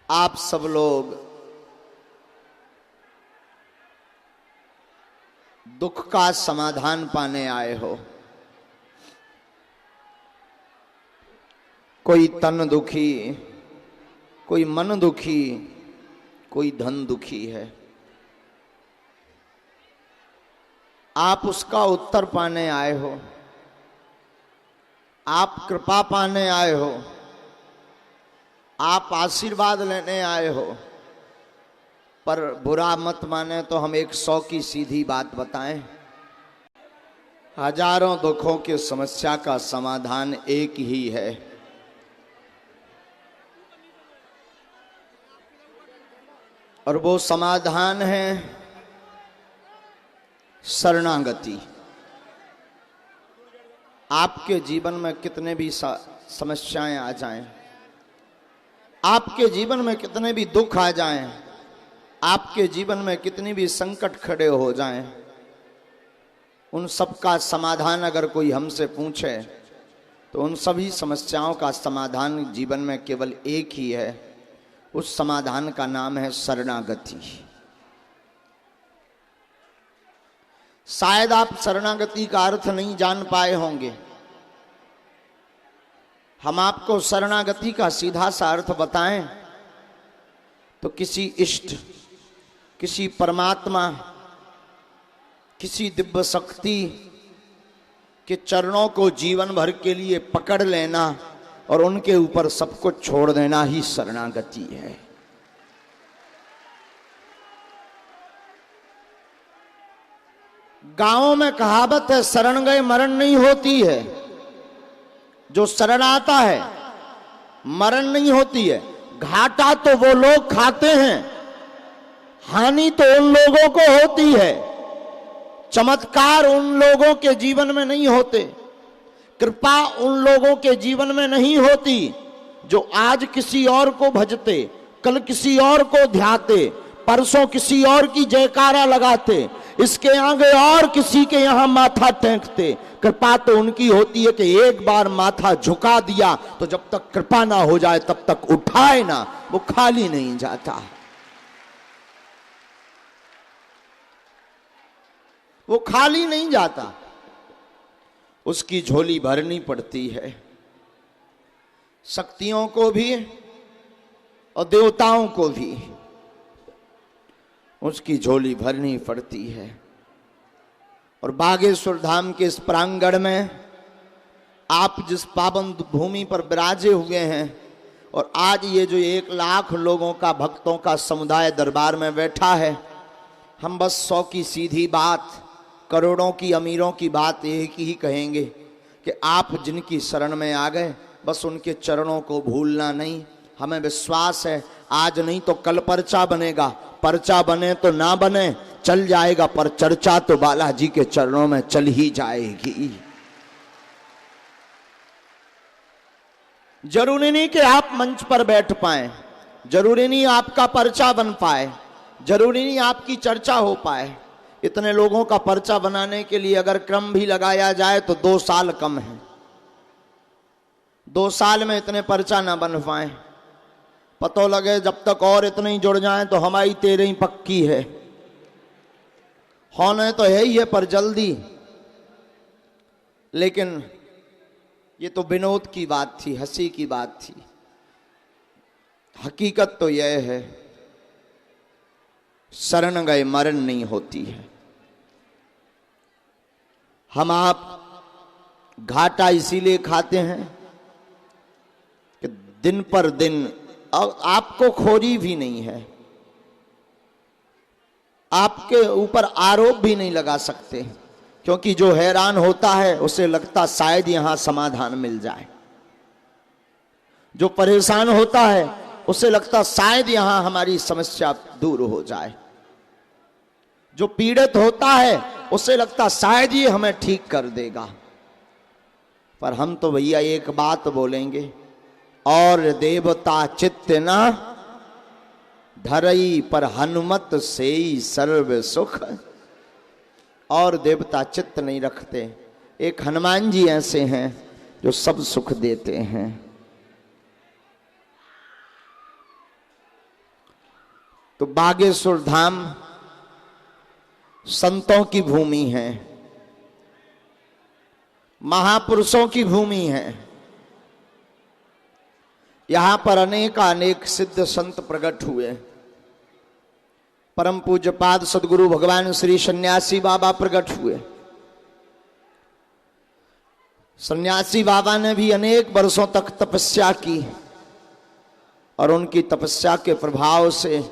आप सब लोग दुख का समाधान पाने आए हो। कोई तन दुखी, कोई मन दुखी, कोई धन दुखी है। आप उसका उत्तर पाने आए हो, आप कृपा पाने आए हो, आप आशीर्वाद लेने आए हो। पर बुरा मत माने तो हम 100 की सीधी बात बताएं, हजारों दुखों की समस्या का समाधान एक ही है। और वो समाधान है शरणागति। आपके जीवन में कितने भी समस्याएं आ जाएं, आपके जीवन में कितने भी दुख आ जाएं, आपके जीवन में कितनी भी संकट खड़े हो जाएं, उन सब का समाधान अगर कोई हमसे पूछे तो उन सभी समस्याओं का समाधान जीवन में केवल एक ही है। उस समाधान का नाम है शरणागति। शायद आप शरणागति का अर्थ नहीं जान पाए होंगे। हम आपको शरणागति का सीधा सा अर्थ बताएं तो किसी इष्ट, किसी परमात्मा, किसी दिव्य शक्ति के चरणों को जीवन भर के लिए पकड़ लेना और उनके ऊपर सब कुछ छोड़ देना ही शरणागति है। गांवों में कहावत है, शरण गए मरण नहीं होती है। जो शरण आता है मरण नहीं होती है। घाटा तो वो लोग खाते हैं, हानि तो उन लोगों को होती है। चमत्कार उन लोगों के जीवन में नहीं होते, कृपा उन लोगों के जीवन में नहीं होती जो आज किसी और को भजते, कल किसी और को ध्याते, परसों किसी और की जयकारा लगाते, इसके आगे और किसी के यहां माथा टेकते। कृपा तो उनकी होती है कि एक बार माथा झुका दिया तो जब तक कृपा ना हो जाए तब तक उठाए ना, वो खाली नहीं जाता। वो खाली नहीं जाता, उसकी झोली भरनी पड़ती है। शक्तियों को भी और देवताओं को भी उसकी झोली भरनी पड़ती है। और बागेश्वर धाम के इस प्रांगण में आप जिस पावन भूमि पर विराजे हुए हैं और आज ये जो 1 लाख लोगों का, भक्तों का समुदाय दरबार में बैठा है, हम बस 100 की सीधी बात, करोड़ों की अमीरों की बात एक ही कहेंगे कि आप जिनकी शरण में आ गए बस उनके चरणों को भूलना नहीं। हमें विश्वास है आज नहीं तो कल पर्चा बनेगा, पर्चा बने तो ना बने चल जाएगा, पर चर्चा तो बालाजी के चरणों में चल ही जाएगी। जरूरी नहीं कि आप मंच पर बैठ पाए, जरूरी नहीं आपका पर्चा बन पाए, जरूरी नहीं आपकी चर्चा हो पाए। इतने लोगों का पर्चा बनाने के लिए अगर क्रम भी लगाया जाए तो 2 साल कम है। 2 साल में इतने पर्चा ना बन पाए, पतो लगे जब तक और इतने ही जुड़ जाएं तो हमारी 13 ही पक्की है। होने तो है ही है पर जल्दी। लेकिन ये तो विनोद की बात थी, हंसी की बात थी। हकीकत तो यह है शरण गए मरण नहीं होती है। हम आप घाटा इसीलिए खाते हैं कि दिन पर दिन आपको खोरी भी नहीं है, आपके ऊपर आरोप भी नहीं लगा सकते, क्योंकि जो हैरान होता है उसे लगता शायद यहां समाधान मिल जाए। जो परेशान होता है उसे लगता शायद यहां हमारी समस्या दूर हो जाए। जो पीड़ित होता है उसे लगता शायद ये हमें ठीक कर देगा। पर हम तो भैया एक बात बोलेंगे, और देवता चित्त ना धरई पर हनुमत सेई सर्व सुख। और देवता चित्त नहीं रखते, एक हनुमान जी ऐसे हैं जो सब सुख देते हैं। तो बागेश्वर धाम संतों की भूमि है, महापुरुषों की भूमि है। यहां पर अनेक सिद्ध संत प्रकट हुए। परम पूज्यपाद सदगुरु भगवान श्री सन्यासी बाबा प्रकट हुए। सन्यासी बाबा ने भी अनेक वर्षों तक तपस्या की और उनकी तपस्या के प्रभाव से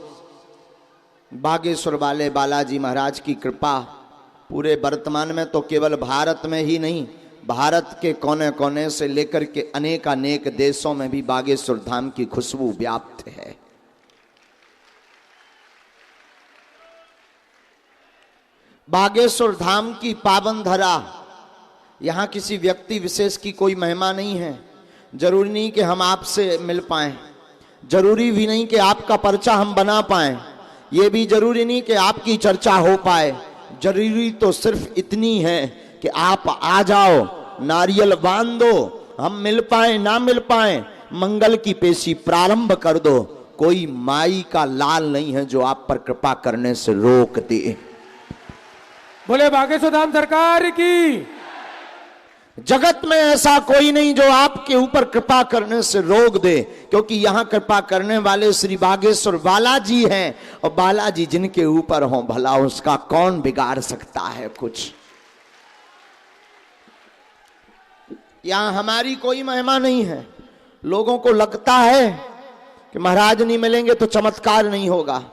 बागेश्वर वाले बालाजी महाराज की कृपा पूरे वर्तमान में तो केवल भारत में ही नहीं, भारत के कोने कोने से लेकर के अनेक देशों में भी बागेश्वर धाम की खुशबू व्याप्त है। बागेश्वर धाम की पावन धरा, यहां किसी व्यक्ति विशेष की कोई महिमा नहीं है। जरूरी नहीं कि हम आपसे मिल पाएं, जरूरी भी नहीं कि आपका पर्चा हम बना पाएं, ये भी जरूरी नहीं कि आपकी चर्चा हो पाए। जरूरी तो सिर्फ इतनी है कि आप आ जाओ, नारियल बांध दो, हम मिल पाए ना मिल पाए, मंगल की पेशी प्रारंभ कर दो। कोई माई का लाल नहीं है जो आप पर कृपा करने से रोक दे। बोले बागेश्वर धाम सरकार की। जगत में ऐसा कोई नहीं जो आपके ऊपर कृपा करने से रोक दे, क्योंकि यहां कृपा करने वाले श्री बागेश्वर बालाजी हैं, और बालाजी जिनके ऊपर हो भला उसका कौन बिगाड़ सकता है कुछ। यहां हमारी कोई महिमा नहीं है। लोगों को लगता है कि महाराज नहीं मिलेंगे तो चमत्कार नहीं होगा,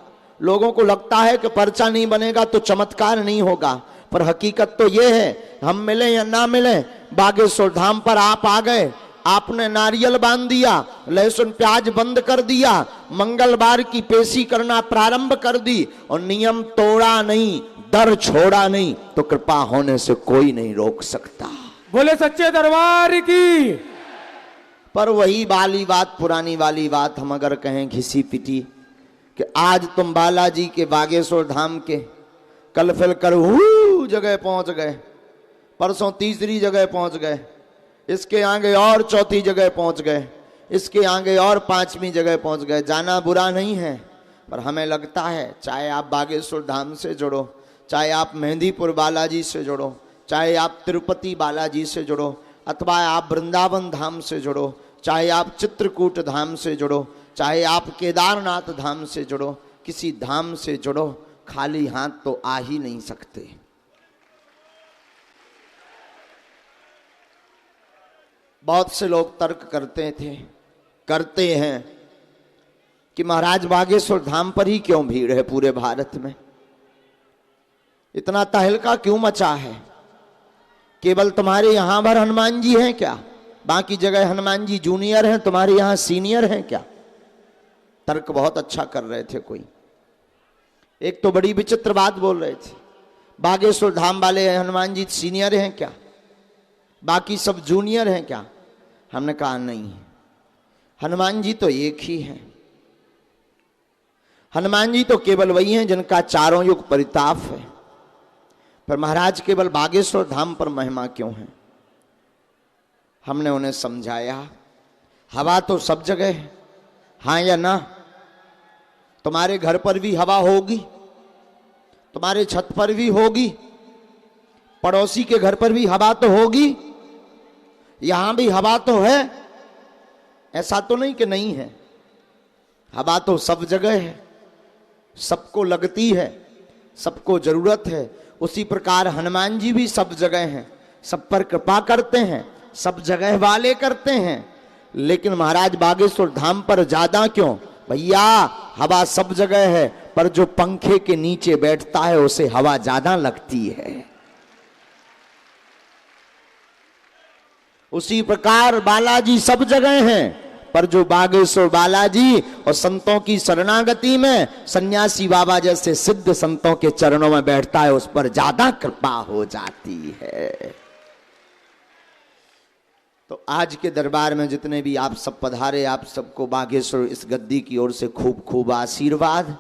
लोगों को लगता है कि पर्चा नहीं बनेगा तो चमत्कार नहीं होगा, पर हकीकत तो यह है हम मिले या ना मिले, बागेश्वर धाम पर आप आ गए, आपने नारियल बांध दिया, लहसुन प्याज बंद कर दिया, मंगलवार की पेशी करना प्रारंभ कर दी और नियम तोड़ा नहीं, दर छोड़ा नहीं, तो कृपा होने से कोई नहीं रोक सकता। बोले सच्चे दरबार की। पर वही वाली बात, पुरानी वाली बात हम अगर कहें घिसी पिटी कि आज तुम बालाजी के बागेश्वर धाम के कल फिर कर जगह पहुंच गए, परसों तीसरी जगह पहुंच गए, इसके आगे और चौथी जगह पहुंच गए, इसके आगे और पांचवी जगह पहुंच गए। जाना बुरा नहीं है, पर हमें लगता है चाहे आप बागेश्वर धाम से जुड़ो, चाहे आप मेहंदीपुर बालाजी से जुड़ो, चाहे आप तिरुपति बालाजी से जुड़ो, अथवा आप वृंदावन धाम से जुड़ो, चाहे आप चित्रकूट धाम से जुड़ो, चाहे आप केदारनाथ धाम से जुड़ो, किसी धाम से जुड़ो, खाली हाथ तो आ ही नहीं सकते। बहुत से लोग तर्क करते हैं कि महाराज बागेश्वर धाम पर ही क्यों भीड़ है पूरे भारत में, इतना तहलका क्यों मचा है, केवल तुम्हारे यहां भर हनुमान जी हैं क्या, बाकी जगह हनुमान जी जूनियर हैं, तुम्हारे यहां सीनियर हैं क्या। तर्क बहुत अच्छा कर रहे थे कोई। एक तो बड़ी विचित्र बात बोल रहे थे, बागेश्वर धाम वाले हनुमान जी सीनियर हैं क्या, बाकी सब जूनियर हैं क्या। हमने कहा नहीं, हनुमान जी तो एक ही हैं, हनुमान जी तो केवल वही हैं जिनका चारों युग परिताप है, पर महाराज केवल बागेश्वर धाम पर महिमा क्यों है। हमने उन्हें समझाया हवा तो सब जगह है, हाँ या ना। तुम्हारे घर पर भी हवा होगी, तुम्हारे छत पर भी होगी, पड़ोसी के घर पर भी हवा तो होगी, यहां भी हवा तो है, ऐसा तो नहीं कि नहीं है। हवा तो सब जगह है, सबको लगती है, सबको जरूरत है। उसी प्रकार हनुमान जी भी सब जगह हैं, सब पर कृपा करते हैं, सब जगह वाले करते हैं, लेकिन महाराज बागेश्वर धाम पर ज्यादा क्यों। भैया हवा सब जगह है, पर जो पंखे के नीचे बैठता है उसे हवा ज्यादा लगती है। उसी प्रकार बालाजी सब जगह हैं, पर जो बागेश्वर बालाजी और संतों की शरणागति में सन्यासी बाबा जैसे सिद्ध संतों के चरणों में बैठता है, उस पर ज्यादा कृपा हो जाती है। तो आज के दरबार में जितने भी आप सब पधारे, आप सबको बागेश्वर इस गद्दी की ओर से खूब खूब आशीर्वाद।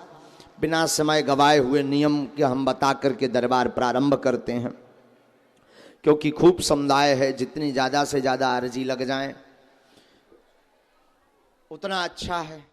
बिना समय गवाए हुए नियम के हम बता करके दरबार प्रारंभ करते हैं, क्योंकि खूब समुदाय है, जितनी ज़्यादा से ज़्यादा अर्जी लग जाए उतना अच्छा है।